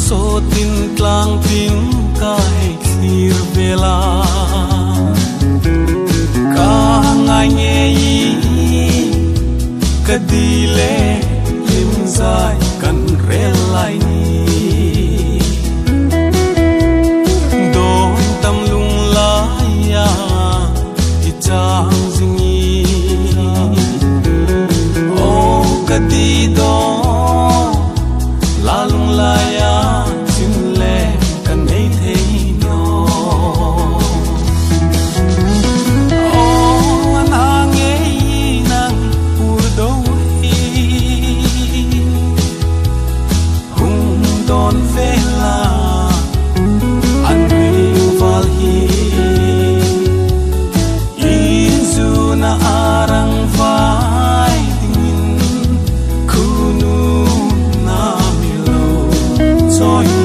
so tin tlang ting kai thir vela ka ngai nge ka dile lim zai kan rel lai ni don tam lung la ya ti chang zingi o ka di do la lung la ya chin le kan nei thei no o an ange nang pur do hi hum don vela an rival hi isu na arang vai dingin kunu na milo soy